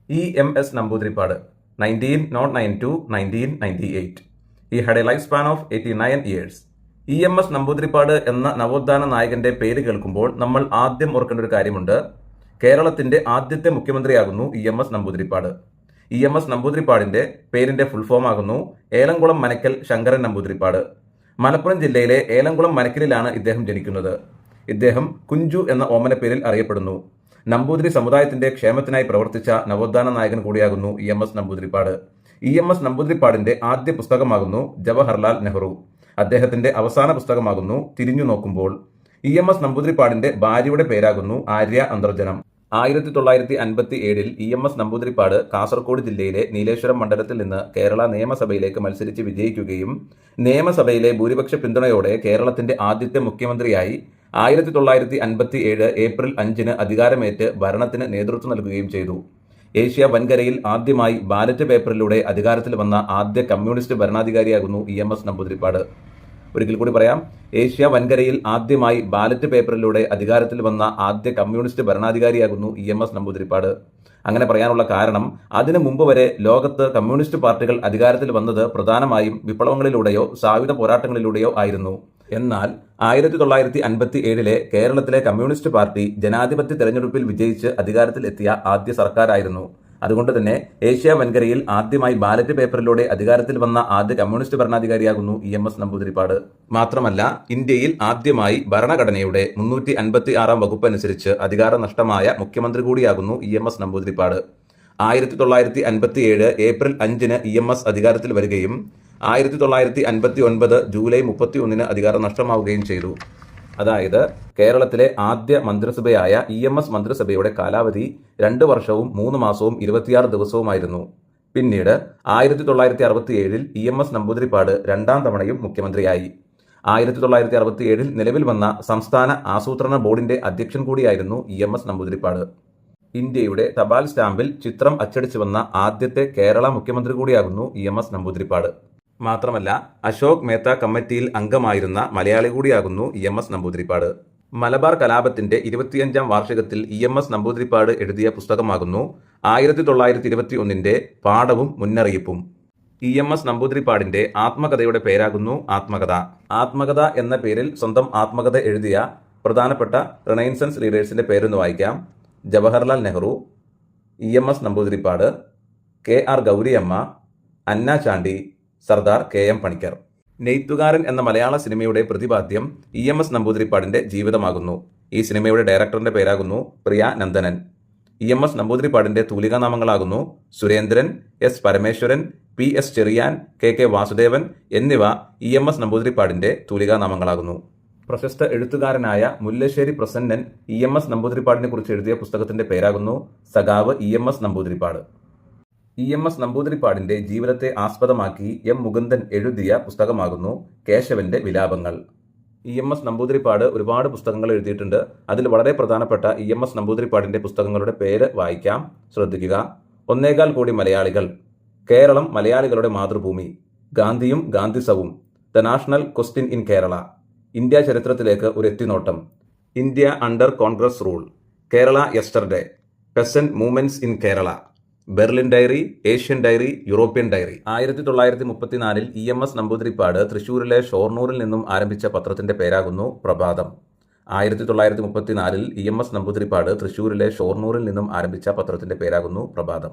E.M.S. Namboodiripad 1992-1998. He had a lifespan of 89 years. E.M.S. Namboodiripad എന്ന നവോത്ഥാന നായകന്റെ പേര് കേൾക്കുമ്പോൾ നമ്മൾ ആദ്യം ഓർക്കേണ്ട ഒരു കാര്യമുണ്ട്. കേരളത്തിന്റെ ആദ്യത്തെ മുഖ്യമന്ത്രിയാകുന്നു E.M.S. നമ്പൂതിരിപ്പാട്. E.M.S. നമ്പൂതിരിപ്പാടിന്റെ പേരിന്റെ ഫുൾ ഫോം ആകുന്നു ഏലംകുളം മനക്കൽ ശങ്കരൻ നമ്പൂതിരിപ്പാട്. മലപ്പുറം ജില്ലയിലെ ഏലംകുളം മനക്കലിലാണ് ഇദ്ദേഹം ജനിക്കുന്നത്. ഇദ്ദേഹം കുഞ്ചു എന്ന ഓമന പേരിൽ അറിയപ്പെടുന്നു. നമ്പൂതിരി സമുദായത്തിന്റെ ക്ഷേമത്തിനായി പ്രവർത്തിച്ച നവോത്ഥാന നായകൻ കൂടിയാകുന്നു E.M.S. നമ്പൂതിരിപ്പാട്. E.M.S. നമ്പൂതിരിപ്പാടിന്റെ ആദ്യ പുസ്തകമാകുന്നു ജവഹർലാൽ നെഹ്റു. അദ്ദേഹത്തിന്റെ അവസാന പുസ്തകമാകുന്നു തിരിഞ്ഞു നോക്കുമ്പോൾ. E.M.S. നമ്പൂതിരിപ്പാടിന്റെ ഭാര്യയുടെ പേരാകുന്നു ആര്യ അന്തർജനം. 1957 E.M.S. നമ്പൂതിരിപ്പാട് കാസർഗോഡ് ജില്ലയിലെ നീലേശ്വരം മണ്ഡലത്തിൽ നിന്ന് കേരള നിയമസഭയിലേക്ക് മത്സരിച്ച് വിജയിക്കുകയും നിയമസഭയിലെ ഭൂരിപക്ഷ പിന്തുണയോടെ കേരളത്തിന്റെ ആദ്യത്തെ മുഖ്യമന്ത്രിയായി 1957 ഏപ്രിൽ 5 അധികാരമേറ്റ് ഭരണത്തിന് നേതൃത്വം നൽകുകയും ചെയ്തു. ഏഷ്യ വൻകരയിൽ ആദ്യമായി ബാലറ്റ് പേപ്പറിലൂടെ അധികാരത്തിൽ വന്ന ആദ്യ കമ്മ്യൂണിസ്റ്റ് ഭരണാധികാരിയാകുന്നു E.M.S. നമ്പൂതിരിപ്പാട്. ഒരിക്കൽ കൂടി പറയാം, ഏഷ്യ വൻകരയിൽ ആദ്യമായി ബാലറ്റ് പേപ്പറിലൂടെ അധികാരത്തിൽ വന്ന ആദ്യ കമ്മ്യൂണിസ്റ്റ് ഭരണാധികാരിയാകുന്നു E.M.S. നമ്പൂതിരിപ്പാട്. അങ്ങനെ പറയാനുള്ള കാരണം, അതിനു മുമ്പ് വരെ ലോകത്ത് കമ്മ്യൂണിസ്റ്റ് പാർട്ടികൾ അധികാരത്തിൽ വന്നത് പ്രധാനമായും വിപ്ലവങ്ങളിലൂടെയോ സായുധ പോരാട്ടങ്ങളിലൂടെയോ ആയിരുന്നു. എന്നാൽ 1957 കേരളത്തിലെ കമ്മ്യൂണിസ്റ്റ് പാർട്ടി ജനാധിപത്യ തെരഞ്ഞെടുപ്പിൽ വിജയിച്ച് അധികാരത്തിൽ എത്തിയ ആദ്യ സർക്കാരായിരുന്നു. അതുകൊണ്ട് തന്നെ ഏഷ്യ വൻകരയിൽ ആദ്യമായി ബാലറ്റ് പേപ്പറിലൂടെ അധികാരത്തിൽ വന്ന ആദ്യ കമ്മ്യൂണിസ്റ്റ് ഭരണാധികാരിയാകുന്നു E.M.S. നമ്പൂതിരിപ്പാട്. മാത്രമല്ല, ഇന്ത്യയിൽ ആദ്യമായി ഭരണഘടനയുടെ 356 വകുപ്പ് അനുസരിച്ച് അധികാര നഷ്ടമായ മുഖ്യമന്ത്രി കൂടിയാകുന്നു E.M.S. നമ്പൂതിരിപ്പാട്. 1957 April 5 E.M.S. അധികാരത്തിൽ വരികയും 1959 ജൂലൈ 31 അധികാരം നഷ്ടമാവുകയും ചെയ്തു. അതായത് കേരളത്തിലെ ആദ്യ മന്ത്രിസഭയായ E.M.S. മന്ത്രിസഭയുടെ കാലാവധി 2 വർഷവും 3 മാസവും 26 ദിവസവുമായിരുന്നു. പിന്നീട് 1967 E.M.S. നമ്പൂതിരിപ്പാട് 2ാം തവണയും മുഖ്യമന്ത്രിയായി. 1967 നിലവിൽ വന്ന സംസ്ഥാന ആസൂത്രണ ബോർഡിന്റെ അധ്യക്ഷൻ കൂടിയായിരുന്നു E.M.S. നമ്പൂതിരിപ്പാട്. ഇന്ത്യയുടെ തപാൽ സ്റ്റാമ്പിൽ ചിത്രം അച്ചടിച്ചു വന്ന ആദ്യത്തെ കേരള മുഖ്യമന്ത്രി കൂടിയാകുന്നു E.M.S. നമ്പൂതിരിപ്പാട്. മാത്രമല്ല, അശോക് മേത്ത കമ്മിറ്റിയിൽ അംഗമായിരുന്ന മലയാളി കൂടിയാകുന്നു E.M.S. നമ്പൂതിരിപ്പാട്. മലബാർ കലാപത്തിന്റെ 25ാം വാർഷികത്തിൽ E.M.S. നമ്പൂതിരിപ്പാട് എഴുതിയ പുസ്തകമാകുന്നു 1921 പാഠവും മുന്നറിയിപ്പും. E.M.S. നമ്പൂതിരിപ്പാടിന്റെ ആത്മകഥയുടെ പേരാകുന്നു ആത്മകഥ. ആത്മകഥ എന്ന പേരിൽ സ്വന്തം ആത്മകഥ എഴുതിയ പ്രധാനപ്പെട്ട റിനൈസൻസ് ലീഡേഴ്സിന്റെ പേരൊന്ന് വായിക്കാം. ജവഹർലാൽ നെഹ്റു, E.M.S. നമ്പൂതിരിപ്പാട്, K.R. ഗൗരിയമ്മ, അന്ന ചാണ്ടി, സർദാർ K.M. പണിക്കർ. നെയ്ത്തുകാരൻ എന്ന മലയാള സിനിമയുടെ പ്രതിപാദ്യം E.M.S. നമ്പൂതിരിപ്പാടിന്റെ ജീവിതമാകുന്നു. ഈ സിനിമയുടെ ഡയറക്ടറിന്റെ പേരാകുന്നു പ്രിയ Nandanan. E.M.S. നമ്പൂതിരിപ്പാടിന്റെ തൂലികാനാമങ്ങളാകുന്നു Surendran, S. Parameswaran, P.S. Cherian, K.K. Vasudevan എന്നിവ E.M.S. നമ്പൂതിരിപ്പാടിന്റെ തൂലികാനാമങ്ങളാകുന്നു. പ്രശസ്ത എഴുത്തുകാരനായ മുല്ലശ്ശേരി പ്രസന്നൻ E.M.S. നമ്പൂതിരിപ്പാടിനെ കുറിച്ച് എഴുതിയ പുസ്തകത്തിന്റെ പേരാകുന്നു സഖാവ് E.M.S. നമ്പൂതിരിപ്പാട്. E.M.S. നമ്പൂതിരിപ്പാടിന്റെ ജീവിതത്തെ ആസ്പദമാക്കി M. മുകുന്ദൻ എഴുതിയ പുസ്തകമാകുന്നു കേശവന്റെ വിലാപങ്ങൾ. E.M.S. നമ്പൂതിരിപ്പാട് ഒരുപാട് പുസ്തകങ്ങൾ എഴുതിയിട്ടുണ്ട്. അതിൽ വളരെ പ്രധാനപ്പെട്ട E.M.S. നമ്പൂതിരിപ്പാടിന്റെ പുസ്തകങ്ങളുടെ പേര് വായിക്കാം, ശ്രദ്ധിക്കുക. 1.25 കോടി മലയാളികൾ, കേരളം മലയാളികളുടെ മാതൃഭൂമി, ഗാന്ധിയും ഗാന്ധിസവും, the national question in Kerala, India ചരിത്രത്തിലേക്ക് ഒരു എത്തിനോട്ടം, India under Congress rule, Kerala yesterday, peasant movements in Kerala, Berlin diary, Asian diary, European diary. 1934 E.M.S. Namboodiripad തൃശൂരിലെ ഷൊർണൂരിൽ നിന്നും ആരംഭിച്ച പത്രത്തിന്റെ പേരാകുന്നു പ്രഭാതം. 1934 E.M.S. നമ്പൂതിരിപ്പാട് തൃശൂരിലെ ഷൊർണൂരിൽ നിന്നും ആരംഭിച്ച പത്രത്തിന്റെ പേരാകുന്നു പ്രഭാതം.